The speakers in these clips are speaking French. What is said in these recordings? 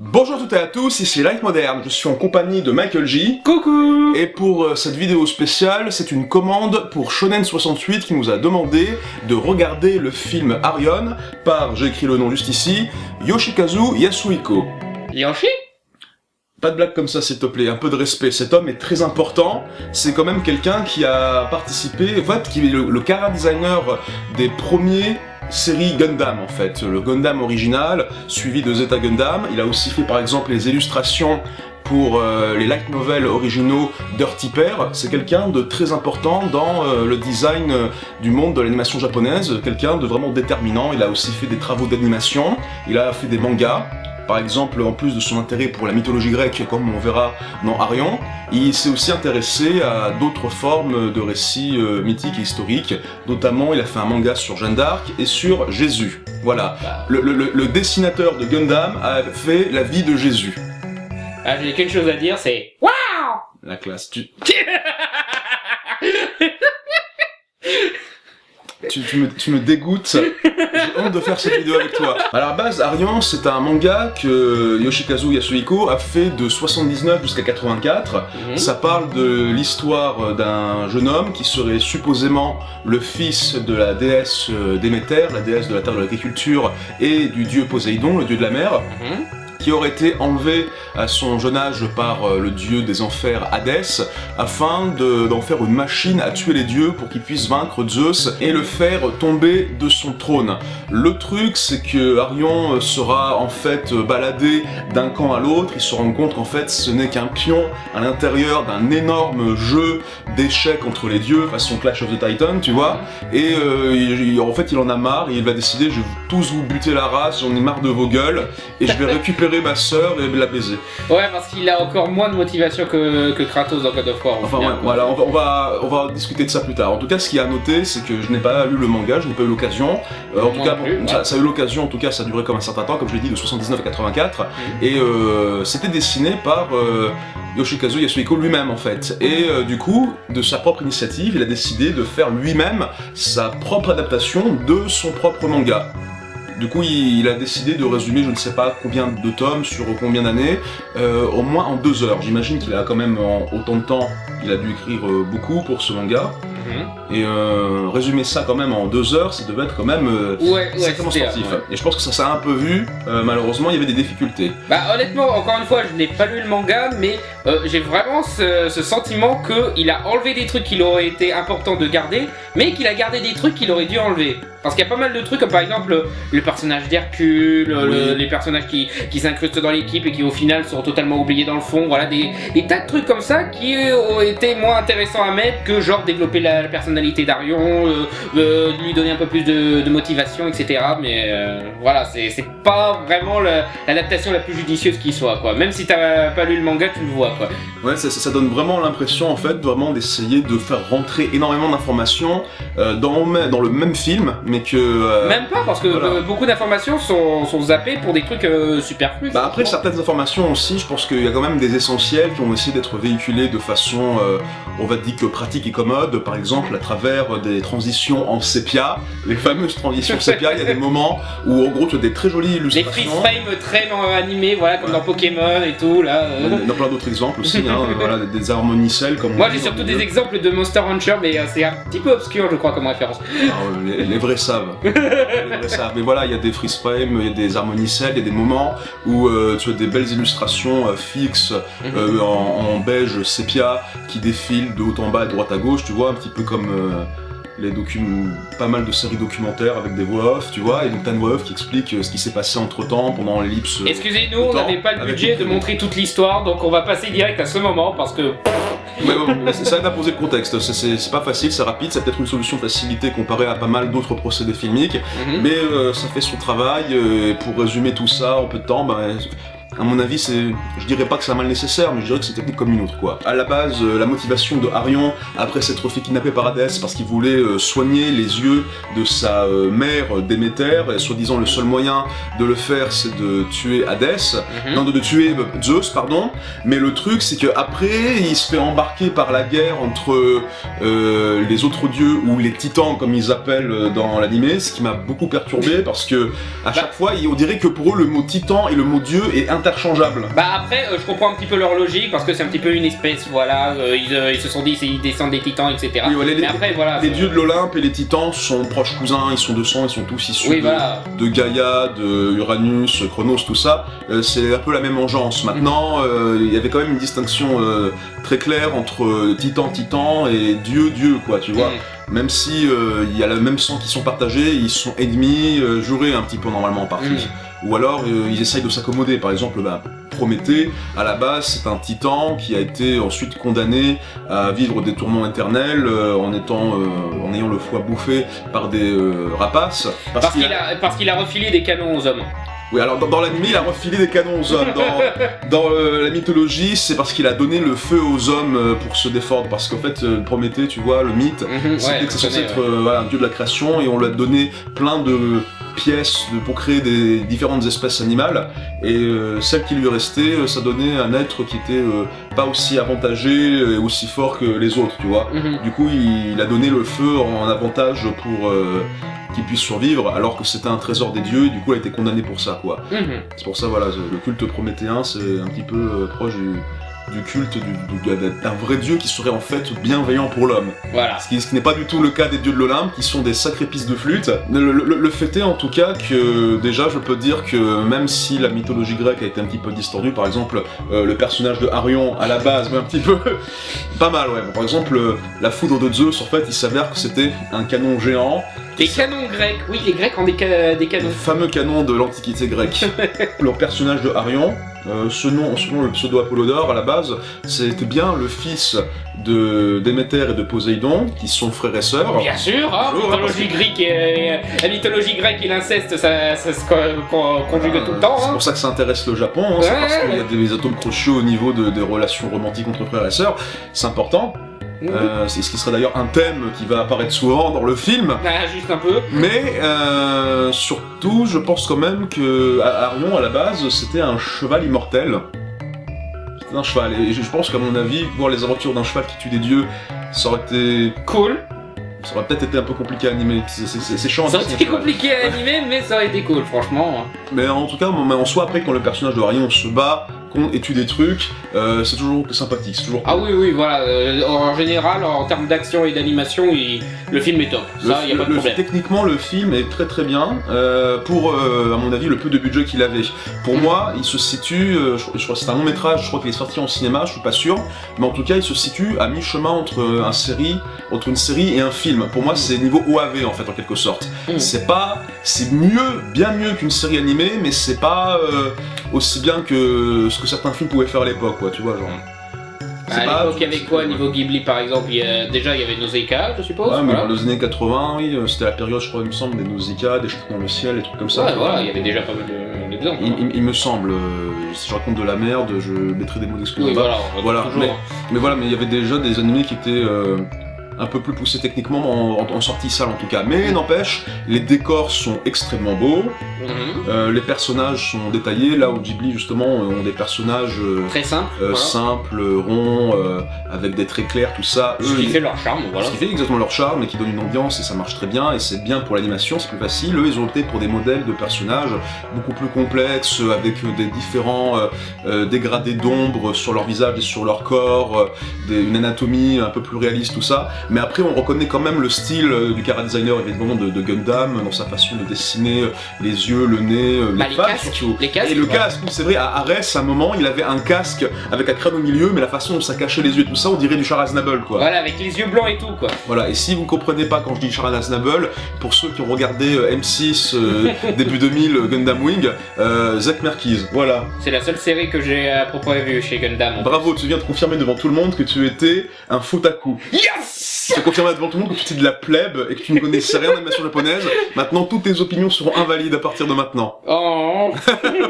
Bonjour à toutes et à tous, ici Light Moderne, je suis en compagnie de Michael J. Coucou. Et pour cette vidéo spéciale, c'est une commande pour Shonen68 qui nous a demandé de regarder le film Arion par, j'ai écrit le nom juste ici, Yoshikazu Yasuhiko. Yoshi? Pas de blague comme ça s'il te plaît, un peu de respect, cet homme est très important, c'est quand même quelqu'un qui a participé, en fait, qui est le chara designer des premiers série Gundam en fait, le Gundam original, suivi de Zeta Gundam. Il a aussi fait par exemple les illustrations pour les light novels originaux Dirty Pair. C'est quelqu'un de très important dans le design du monde de l'animation japonaise, quelqu'un de vraiment déterminant. Il a aussi fait des travaux d'animation, il a fait des mangas. Par exemple, en plus de son intérêt pour la mythologie grecque, comme on verra dans Arion, il s'est aussi intéressé à d'autres formes de récits mythiques et historiques. Notamment, il a fait un manga sur Jeanne d'Arc et sur Jésus. Voilà. Le dessinateur de Gundam a fait la vie de Jésus. Ah, j'ai quelque chose à dire, c'est waouh. La classe. Tu me dégoûtes, j'ai honte de faire cette vidéo avec toi. À la base, Arion, c'est un manga que Yoshikazu Yasuhiko a fait de 79 jusqu'à 84. Ça parle de l'histoire d'un jeune homme qui serait supposément le fils de la déesse Déméter, la déesse de la terre de l'agriculture, et du dieu Poséidon, le dieu de la mer. Qui aurait été enlevé à son jeune âge par le dieu des enfers Hadès, afin d'en faire une machine à tuer les dieux pour qu'il puisse vaincre Zeus et le faire tomber de son trône. Le truc, c'est que Arion sera en fait baladé d'un camp à l'autre, il se rend compte qu'en fait ce n'est qu'un pion à l'intérieur d'un énorme jeu d'échecs entre les dieux, façon Clash of the Titans, tu vois, et en fait il en a marre, et il va décider, je vais tous vous buter la race, j'en ai marre de vos gueules, et je vais récupérer ma sœur et la baiser. Ouais, parce qu'il a encore moins de motivation que Kratos dans God of War. Enfin ouais, voilà, on va discuter de ça plus tard. En tout cas, ce qu'il y a à noter, c'est que je n'ai pas lu le manga, je n'ai pas eu l'occasion. En tout cas, ça a eu l'occasion, en tout cas, ça a duré comme un certain temps, comme je l'ai dit, de 79 à 84. Et c'était dessiné par Yoshikazu Yasuhiko lui-même en fait. Et du coup, de sa propre initiative, il a décidé de faire lui-même sa propre adaptation de son propre manga. Du coup, il a décidé de résumer, je ne sais pas combien de tomes, sur combien d'années, au moins en 2 heures. J'imagine qu'il a quand même, en autant de temps, il a dû écrire beaucoup pour ce manga. Et résumer ça quand même en 2 heures, ça devait être quand même sacrément sportif. Ouais. Et je pense que ça s'est un peu vu, malheureusement il y avait des difficultés. Bah honnêtement, encore une fois, je n'ai pas lu le manga, mais j'ai vraiment ce sentiment qu'il a enlevé des trucs qu'il aurait été important de garder, mais qu'il a gardé des trucs qu'il aurait dû enlever. Parce qu'il y a pas mal de trucs, comme par exemple le personnage d'Hercule, les personnages qui s'incrustent dans l'équipe et qui au final sont totalement oubliés dans le fond, voilà, des tas de trucs comme ça qui ont été moins intéressants à mettre que genre développer la personnalité d'Arion, lui donner un peu plus de motivation, etc. Mais voilà, c'est pas vraiment l'adaptation la plus judicieuse qui soit, quoi. Même si t'as pas lu le manga, tu le vois, quoi. Ouais, ça donne vraiment l'impression, en fait, vraiment d'essayer de faire rentrer énormément d'informations dans le même film, mais que... Même pas, parce que voilà. Beaucoup d'informations sont zappées pour des trucs superflus. Bah après, certaines informations aussi, je pense qu'il y a quand même des essentiels qui ont essayé d'être véhiculés de façon, on va dire que pratique et commode, par exemple à travers des transitions en sépia, les fameuses transitions sépia, il y a des moments où en gros tu as des très jolies illustrations. Des freeze frames très animés, voilà, comme dans Pokémon et tout, là. Il y a plein d'autres exemples aussi, hein, voilà, des harmonicelles comme... Moi j'ai surtout des exemples de Monster Hunter, mais c'est un petit peu obscur je crois comme référence. Les vrais savent. Les vrais savent. Mais voilà, il y a des freeze frames, il y a des harmonicelles, il y a des moments où tu as des belles illustrations fixes en beige sépia qui défilent de haut en bas, de droite à gauche, tu vois, un petit peu comme pas mal de séries documentaires avec des voix off, tu vois, et donc t'as une voix off qui explique ce qui s'est passé entre temps pendant l'ellipse. Excusez-nous, on n'avait pas le budget de montrer toute l'histoire, donc on va passer direct à ce moment parce que. Ouais, bon, ça aide à poser le contexte, c'est pas facile, c'est rapide, c'est peut-être une solution de facilité comparée à pas mal d'autres procédés filmiques, mais ça fait son travail, et pour résumer tout ça en peu de temps, à mon avis, je dirais pas que c'est un mal nécessaire, mais je dirais que c'est technique comme une autre, quoi. À la base, la motivation de Arion, après s'être fait kidnapper par Hadès, parce qu'il voulait soigner les yeux de sa mère Déméter, et soi-disant le seul moyen de le faire, c'est de tuer Hadès, non, de tuer Zeus, pardon, mais le truc, c'est qu'après, il se fait embarquer par la guerre entre les autres dieux, ou les titans, comme ils appellent dans l'animé, ce qui m'a beaucoup perturbé, parce que à chaque fois, on dirait que pour eux, le mot titan et le mot dieu est interchangeable. Bah après, je comprends un petit peu leur logique parce que c'est un petit peu une espèce, voilà, ils se sont dit ils descendent des titans, etc. Oui, voilà, mais après, voilà. Les dieux de l'Olympe et les titans sont proches cousins, ils sont de sang, ils sont tous issus de Gaïa, de Uranus, Chronos, tout ça. C'est un peu la même engeance. Maintenant, il y avait quand même une distinction très claire entre titan et dieu, quoi, tu vois. Même si il y a le même sang qui sont partagés, ils sont ennemis, jurés un petit peu normalement en partie. Ou alors ils essayent de s'accommoder. Par exemple, Prométhée, à la base, c'est un titan qui a été ensuite condamné à vivre des tourments éternels en ayant le foie bouffé par des rapaces. Parce qu'il a refilé des canons aux hommes. Oui, alors dans l'anime, il a refilé des canons aux hommes. Dans la mythologie, c'est parce qu'il a donné le feu aux hommes pour se défendre. Parce qu'en fait, Prométhée, tu vois, le mythe, c'était que c'est censé être un dieu de la création et on lui a donné plein de pièces pour créer des différentes espèces animales. Et celle qui lui restait, ça donnait un être qui était pas aussi avantagé et aussi fort que les autres, tu vois. Du coup, il a donné le feu en avantage pour qu'il puisse survivre, alors que c'était un trésor des dieux, et du coup, il a été condamné pour ça, quoi. C'est pour ça, voilà, le culte prométhéen, c'est un petit peu proche du culte d'un vrai dieu qui serait en fait bienveillant pour l'homme. Voilà. Ce qui n'est pas du tout le cas des dieux de l'Olympe, qui sont des sacrés pistes de flûte. Le fait est en tout cas que déjà je peux dire que même si la mythologie grecque a été un petit peu distordue, par exemple le personnage de Arion à la base, mais un petit peu pas mal, ouais. Bon, par exemple la foudre de Zeus, en fait il s'avère que c'était un canon géant. Des canons grecs, oui, les Grecs ont des canons. Le fameux canon de l'Antiquité grecque. Le personnage de Arion, selon le pseudo Apollodore, à la base, c'était bien le fils de Déméter et de Poséidon, qui sont frères et sœurs. Bien sûr, hein, la mythologie grecque et l'inceste, ça se conjugue tout le temps. C'est pour ça que ça intéresse le Japon, hein, c'est parce qu'il y a des atomes crochus au niveau des relations romantiques entre frères et sœurs, c'est important. C'est ce qui serait d'ailleurs un thème qui va apparaître souvent dans le film. Juste un peu. Mais surtout, je pense quand même que Arion, à la base, c'était un cheval immortel. C'était un cheval, et je pense qu'à mon avis, voir les aventures d'un cheval qui tue des dieux, ça aurait été cool. Ça aurait peut-être été un peu compliqué à animer, c'est chiant. Ça aurait été compliqué à animer, mais ça aurait été cool, franchement. Mais en tout cas, en soi, après, quand le personnage de Arion se bat, et tue des trucs, c'est toujours sympathique, c'est toujours cool. Ah oui, voilà, en général, en termes d'action et d'animation, le film est top, ça, y a pas de problème. Techniquement, le film est très très bien, pour, à mon avis, le peu de budget qu'il avait. Pour moi, il se situe, je crois que c'est un long métrage, je crois qu'il est sorti en cinéma, je suis pas sûr, mais en tout cas, il se situe à mi-chemin entre une série et un film. Pour moi, c'est niveau OAV, en fait, en quelque sorte. C'est bien mieux qu'une série animée, mais c'est pas aussi bien que ce que certains films pouvaient faire à l'époque, quoi, tu vois, genre. À l'époque, il y avait quoi, niveau Ghibli, par exemple? Déjà, il y avait Nausicaa, je suppose. Ouais, mais dans les années 80, oui, c'était la période, je crois, il me semble, des Nausicaa, des Cheveux dans le ciel, des trucs comme ça. Ouais, voilà, il y avait déjà pas mal d'exemples. Il me semble, si je raconte de la merde, je mettrai des mots d'excuse. Oui, voilà, mais voilà, mais il y avait déjà des animés qui étaient un peu plus poussés techniquement en sortie salle en tout cas. Mais n'empêche, les décors sont extrêmement beaux, les personnages sont détaillés, là où Ghibli justement ont des personnages très simples, simples, ronds, avec des traits clairs, tout ça. Ce qui fait leur charme, voilà. Ce qui fait exactement leur charme et qui donne une ambiance et ça marche très bien et c'est bien pour l'animation, c'est plus facile. Eux, ils ont opté pour des modèles de personnages beaucoup plus complexes, avec des différents dégradés d'ombre sur leur visage et sur leur corps, une anatomie un peu plus réaliste, tout ça. Mais après, on reconnaît quand même le style du chara-designer, évidemment, de Gundam, dans sa façon de dessiner les yeux, le nez, les faces, surtout. Les casques, et le casque, c'est vrai, à Arès, à un moment, il avait un casque avec un crâne au milieu, mais la façon dont ça cachait les yeux et tout ça, on dirait du Char Aznable, quoi. Voilà, avec les yeux blancs et tout, quoi. Voilà, et si vous ne comprenez pas quand je dis Char Aznable, pour ceux qui ont regardé M6 début 2000, Gundam Wing, Zack Merkys, voilà. C'est la seule série que j'ai à peu près vue chez Gundam. Bravo, tu viens de confirmer devant tout le monde que tu étais un foutaku. Yes! Tu as confirmé devant tout le monde que tu étais de la plèbe et que tu ne connaissais rien d'animation japonaise. Maintenant, toutes tes opinions seront invalides à partir de maintenant. Oh.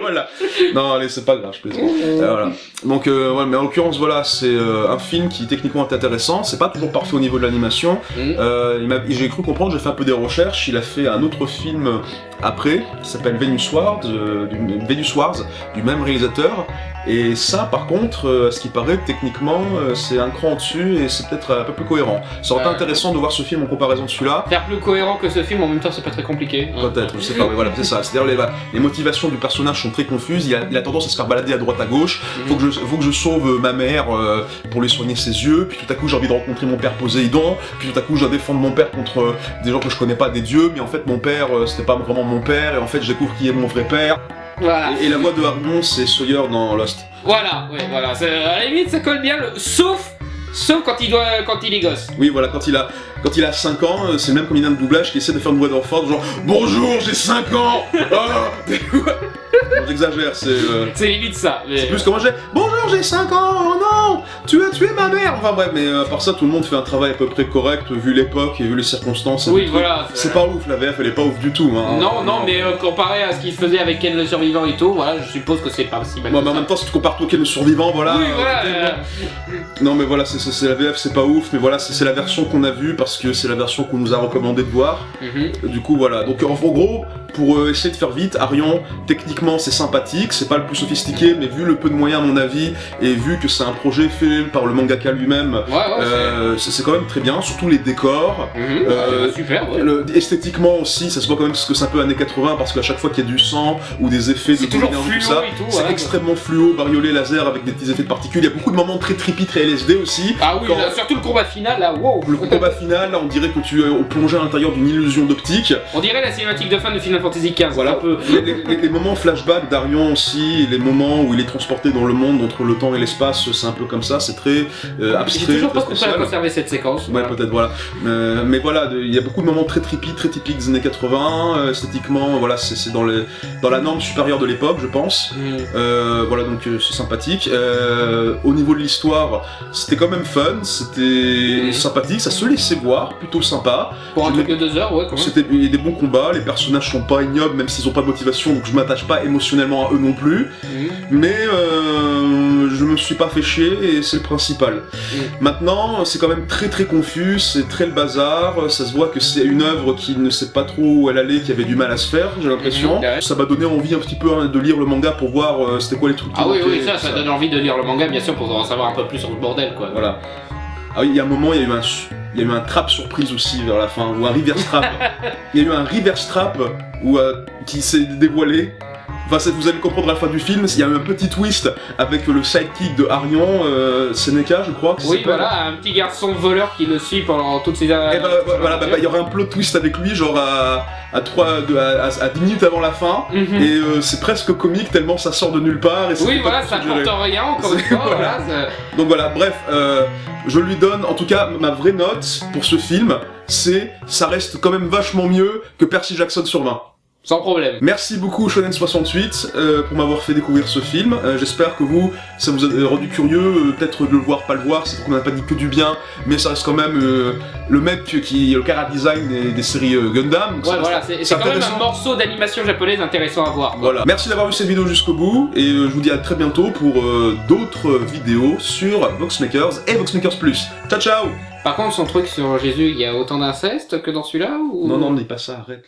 Voilà. Non, allez, c'est pas grave, je plaisante. Voilà. Donc, ouais, mais en l'occurrence, voilà, c'est un film qui techniquement est intéressant. C'est pas toujours parfait au niveau de l'animation. J'ai cru comprendre, j'ai fait un peu des recherches. Il a fait un autre film après qui s'appelle Venus Wars, du même réalisateur. Et ça, par contre, à ce qui paraît, techniquement, c'est un cran au-dessus et c'est peut-être un peu plus cohérent. Ça aurait été intéressant de voir ce film en comparaison de celui-là. Faire plus cohérent que ce film, en même temps, c'est pas très compliqué. Peut-être, je sais pas, mais voilà, c'est ça. C'est-à-dire les motivations du personnage sont très confuses, il a tendance à se faire balader à droite à gauche. Faut que je sauve ma mère pour lui soigner ses yeux, puis tout à coup j'ai envie de rencontrer mon père Poséidon, puis tout à coup je dois défendre mon père contre des gens que je connais pas, des dieux, mais en fait mon père c'était pas vraiment mon père, et en fait je découvre qui est mon vrai père. Voilà. Et la voix de Arion, c'est Sawyer dans Lost. Voilà, ouais, voilà. À la limite, ça colle bien, sauf quand il est gosse. Oui, voilà, quand il a 5 ans, c'est le même comédien de doublage qui essaie de faire une voix d'enfant, genre bonjour, j'ai 5 ans. J'exagère, c'est limite ça. Mais... C'est plus comment j'ai bonjour, j'ai 5 ans. Oh non, tu as tué ma mère. Enfin bref, mais à part ça, tout le monde fait un travail à peu près correct vu l'époque et vu les circonstances. Oui, voilà. C'est pas ouf, la VF, elle est pas ouf du tout. Hein. Non, mais comparé à ce qu'il faisait avec Ken le survivant et tout, voilà, je suppose que c'est pas si mal. Ouais, mais en même temps, si tu compares toi Ken le survivant, voilà. Oui, voilà. Non, mais voilà, c'est la VF, c'est pas ouf, mais voilà, c'est la version qu'on a vue parce que c'est la version qu'on nous a recommandé de voir. Du coup, voilà. Donc, en gros, pour essayer de faire vite, Arion, techniquement, c'est sympathique, c'est pas le plus sophistiqué, mais vu le peu de moyens, à mon avis, et vu que c'est un projet fait par le mangaka lui-même, c'est quand même très bien, surtout les décors. Super. Esthétiquement aussi, ça se voit quand même parce que c'est un peu années 80, parce qu'à chaque fois qu'il y a du sang ou des effets de toujours lumière, fluo tout ça, c'est extrêmement fluo, bariolé laser avec des petits effets de particules. Il y a beaucoup de moments très trippy, très LSD aussi. Ah oui, là, surtout le combat final, là, wow. Le combat final, là, on dirait que tu es plongé à l'intérieur d'une illusion d'optique. On dirait la cinématique de fin de Final Fantasy XV. Voilà. Un peu. Les moments flashback d'Arion aussi, les moments où il est transporté dans le monde entre le temps et l'espace, c'est un peu comme ça, c'est très abstrait. J'ai toujours pas très compris à conserver cette séquence. Ouais, peut-être, voilà. Mais voilà, il y a beaucoup de moments très trippy, très typiques des années 80. Esthétiquement, voilà, c'est dans la norme supérieure de l'époque, je pense. Voilà, donc c'est sympathique. Au niveau de l'histoire, c'était quand même fun, c'était sympathique, ça se laissait voir, plutôt sympa. Pour un truc de 2 heures, ouais, quand même. Il y a des bons combats, les personnages sont pas ignobles, même s'ils ont pas de motivation, donc je m'attache pas émotionnellement à eux non plus. Mais je me suis pas fait chier et c'est le principal. Maintenant, c'est quand même très très confus, c'est très le bazar, ça se voit que c'est une œuvre qui ne sait pas trop où elle allait, qui avait du mal à se faire, j'ai l'impression. Ça m'a donné envie un petit peu de lire le manga pour voir c'était quoi les trucs. Ah oui, ça donne envie de lire le manga, bien sûr, pour en savoir un peu plus sur le bordel, quoi. Voilà. Ah oui, il y a un moment, il y a eu un trap surprise aussi vers la fin, ou un reverse trap. Il y a eu un reverse trap qui s'est dévoilé. Enfin, vous allez comprendre à la fin du film, il y a eu un petit twist avec le sidekick de Arion, Seneca, je crois. Oui, voilà, un petit garçon voleur qui le suit pendant toutes ces années. Et voilà, il y aura un plot twist avec lui, genre à 10 minutes avant la fin, et c'est presque comique tellement ça sort de nulle part. Et oui, voilà, ça apporte rien, encore une fois. Voilà, donc voilà, bref, je lui donne, en tout cas, ma vraie note pour ce film, ça reste quand même vachement mieux que Percy Jackson sur 20. Sans problème. Merci beaucoup Shonen68 pour m'avoir fait découvrir ce film. J'espère que ça vous a rendu curieux, peut-être de le voir, pas le voir, c'est qu'on n'a pas dit que du bien, mais ça reste quand même le mec qui est le chara design des séries Gundam. Ouais, voilà, c'est quand même un morceau d'animation japonaise intéressant à voir. Voilà. Merci d'avoir vu cette vidéo jusqu'au bout, et je vous dis à très bientôt pour d'autres vidéos sur Voxmakers et Voxmakers Plus. Ciao ciao. Par contre, son truc sur Jésus, il y a autant d'inceste que dans celui-là ou... Non, dis pas ça, arrête.